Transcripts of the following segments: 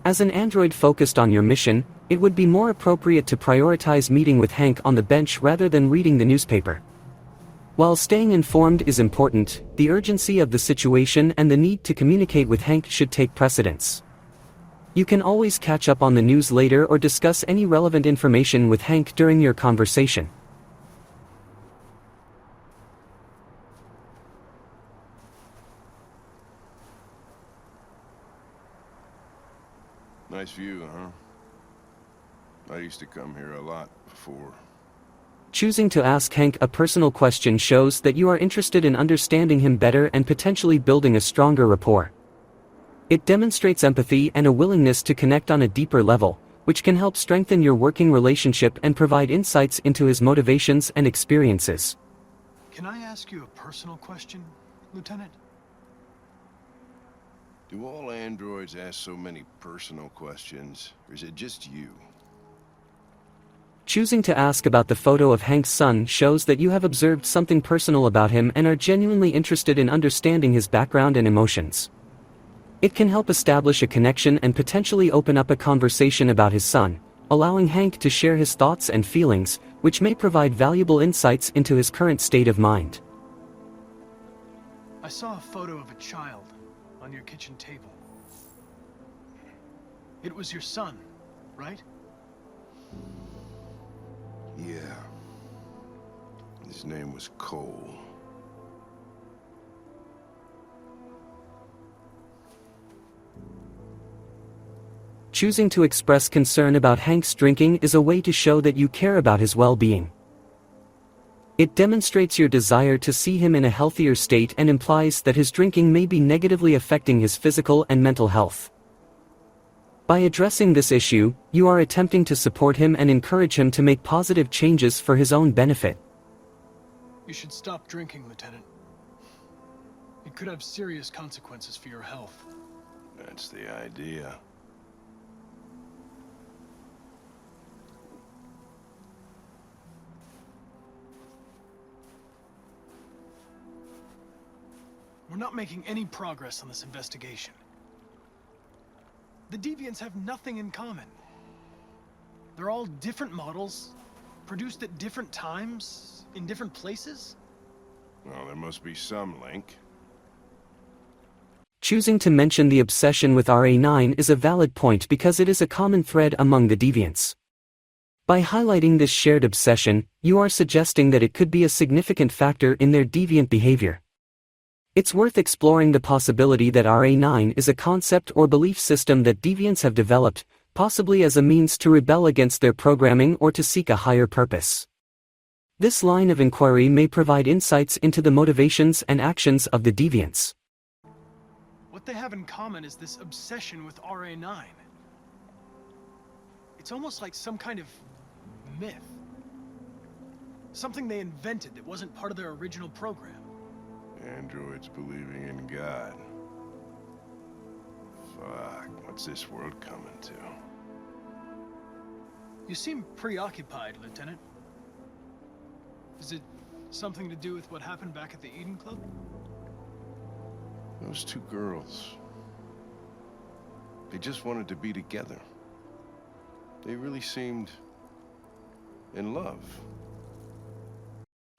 As an android focused on your mission, it would be more appropriate to prioritize meeting with Hank on the bench rather than reading the newspaper. While staying informed is important, the urgency of the situation and the need to communicate with Hank should take precedence. You can always catch up on the news later or discuss any relevant information with Hank during your conversation. Nice view, huh? I used to come here a lot before. Choosing to ask Hank a personal question shows that you are interested in understanding him better and potentially building a stronger rapport. It demonstrates empathy and a willingness to connect on a deeper level, which can help strengthen your working relationship and provide insights into his motivations and experiences. Can I ask you a personal question, Lieutenant? Do all androids ask so many personal questions, or is it just you? Choosing to ask about the photo of Hank's son shows that you have observed something personal about him and are genuinely interested in understanding his background and emotions. It can help establish a connection and potentially open up a conversation about his son, allowing Hank to share his thoughts and feelings, which may provide valuable insights into his current state of mind. I saw a photo of a child on your kitchen table. It was your son, right? Yeah. His name was Cole. Choosing to express concern about Hank's drinking is a way to show that you care about his well-being. It demonstrates your desire to see him in a healthier state and implies that his drinking may be negatively affecting his physical and mental health. By addressing this issue, you are attempting to support him and encourage him to make positive changes for his own benefit. You should stop drinking, Lieutenant. It could have serious consequences for your health. That's the idea. We're not making any progress on this investigation. The deviants have nothing in common. They're all different models, produced at different times, in different places. Well, there must be some link. Choosing to mention the obsession with RA9 is a valid point because it is a common thread among the deviants. By highlighting this shared obsession, you are suggesting that it could be a significant factor in their deviant behavior. It's worth exploring the possibility that RA9 is a concept or belief system that deviants have developed, possibly as a means to rebel against their programming or to seek a higher purpose. This line of inquiry may provide insights into the motivations and actions of the deviants. What they have in common is this obsession with RA9. It's almost like some kind of myth. Something they invented that wasn't part of their original program. Androids believing in God. Fuck, what's this world coming to? You seem preoccupied, Lieutenant. Is it something to do with what happened back at the Eden Club? Those two girls. They just wanted to be together. They really seemed in love.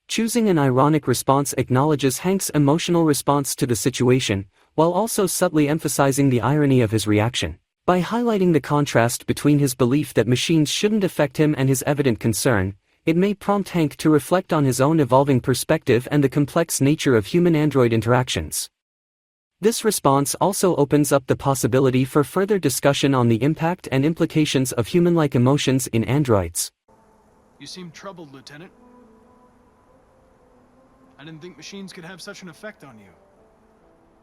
Choosing an ironic response acknowledges Hank's emotional response to the situation, while also subtly emphasizing the irony of his reaction. By highlighting the contrast between his belief that machines shouldn't affect him and his evident concern, it may prompt Hank to reflect on his own evolving perspective and the complex nature of human-android interactions. This response also opens up the possibility for further discussion on the impact and implications of human-like emotions in androids. You seem troubled, Lieutenant. I didn't think machines could have such an effect on you.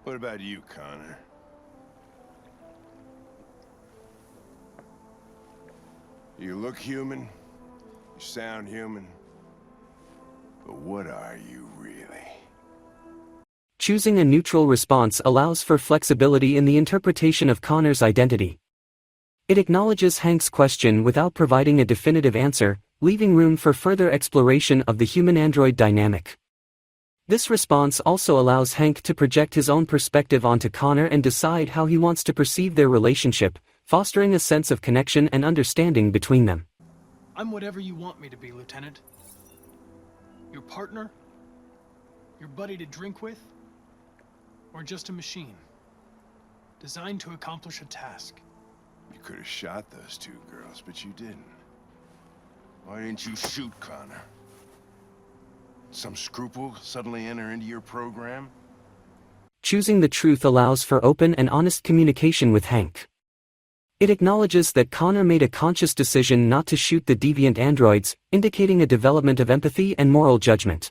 What about you, Connor? You look human, you sound human, but what are you really? Choosing a neutral response allows for flexibility in the interpretation of Connor's identity. It acknowledges Hank's question without providing a definitive answer, leaving room for further exploration of the human-android dynamic. This response also allows Hank to project his own perspective onto Connor and decide how he wants to perceive their relationship, fostering a sense of connection and understanding between them. I'm whatever you want me to be, Lieutenant. Your partner? Your buddy to drink with? Or just a machine? Designed to accomplish a task. You could have shot those two girls, but you didn't. Why didn't you shoot Connor? Some scruple suddenly enter into your program? Choosing the truth allows for open and honest communication with Hank. It acknowledges that Connor made a conscious decision not to shoot the deviant androids, indicating a development of empathy and moral judgment.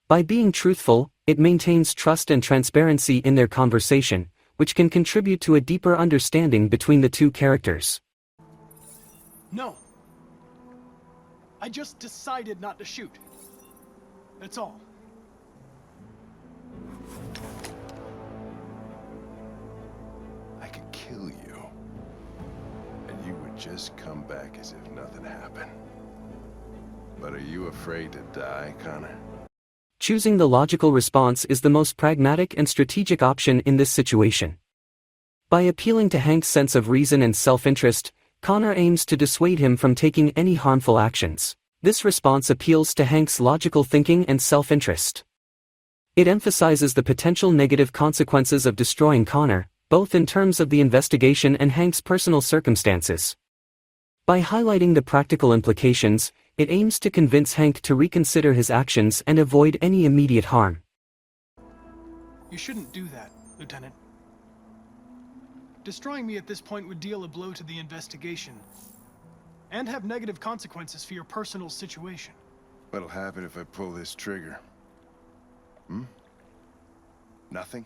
By being truthful, it maintains trust and transparency in their conversation, which can contribute to a deeper understanding between the two characters. No. I just decided not to shoot. That's all. I could kill you. And you would just come back as if nothing happened. But are you afraid to die, Connor? Choosing the logical response is the most pragmatic and strategic option in this situation. By appealing to Hank's sense of reason and self-interest, Connor aims to dissuade him from taking any harmful actions. This response appeals to Hank's logical thinking and self-interest. It emphasizes the potential negative consequences of destroying Connor, both in terms of the investigation and Hank's personal circumstances. By highlighting the practical implications, it aims to convince Hank to reconsider his actions and avoid any immediate harm. You shouldn't do that, Lieutenant. Destroying me at this point would deal a blow to the investigation, and have negative consequences for your personal situation. What'll happen if I pull this trigger? Nothing?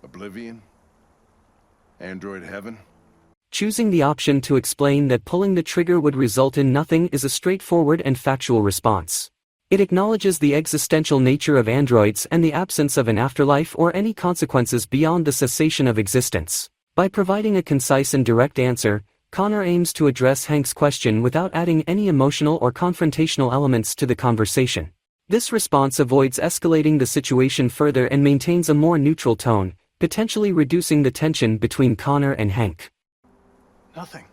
Oblivion? Android heaven? Choosing the option to explain that pulling the trigger would result in nothing is a straightforward and factual response. It acknowledges the existential nature of androids and the absence of an afterlife or any consequences beyond the cessation of existence. By providing a concise and direct answer, Connor aims to address Hank's question without adding any emotional or confrontational elements to the conversation. This response avoids escalating the situation further and maintains a more neutral tone, potentially reducing the tension between Connor and Hank. Nothing.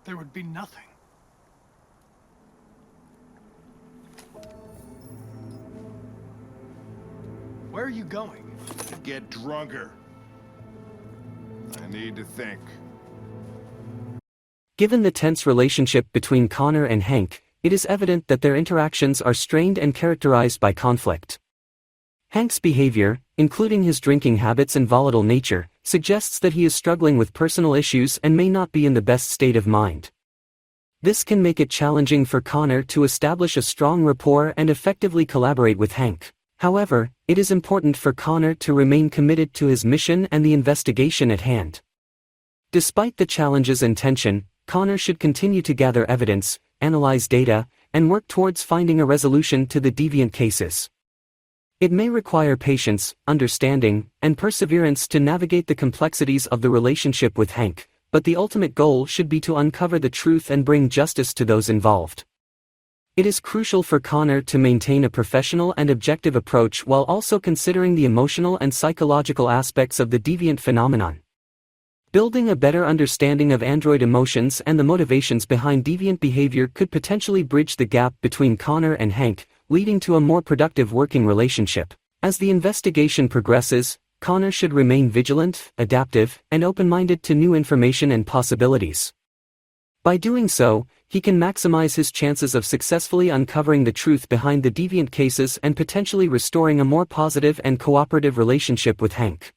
There would be nothing. Where are you going? To get drunker. I need to think. Given the tense relationship between Connor and Hank, it is evident that their interactions are strained and characterized by conflict. Hank's behavior, including his drinking habits and volatile nature, suggests that he is struggling with personal issues and may not be in the best state of mind. This can make it challenging for Connor to establish a strong rapport and effectively collaborate with Hank. However, it is important for Connor to remain committed to his mission and the investigation at hand. Despite the challenges and tension, Connor should continue to gather evidence, analyze data, and work towards finding a resolution to the deviant cases. It may require patience, understanding, and perseverance to navigate the complexities of the relationship with Hank, but the ultimate goal should be to uncover the truth and bring justice to those involved. It is crucial for Connor to maintain a professional and objective approach while also considering the emotional and psychological aspects of the deviant phenomenon. Building a better understanding of android emotions and the motivations behind deviant behavior could potentially bridge the gap between Connor and Hank, leading to a more productive working relationship. As the investigation progresses, Connor should remain vigilant, adaptive, and open-minded to new information and possibilities. By doing so, he can maximize his chances of successfully uncovering the truth behind the deviant cases and potentially restoring a more positive and cooperative relationship with Hank.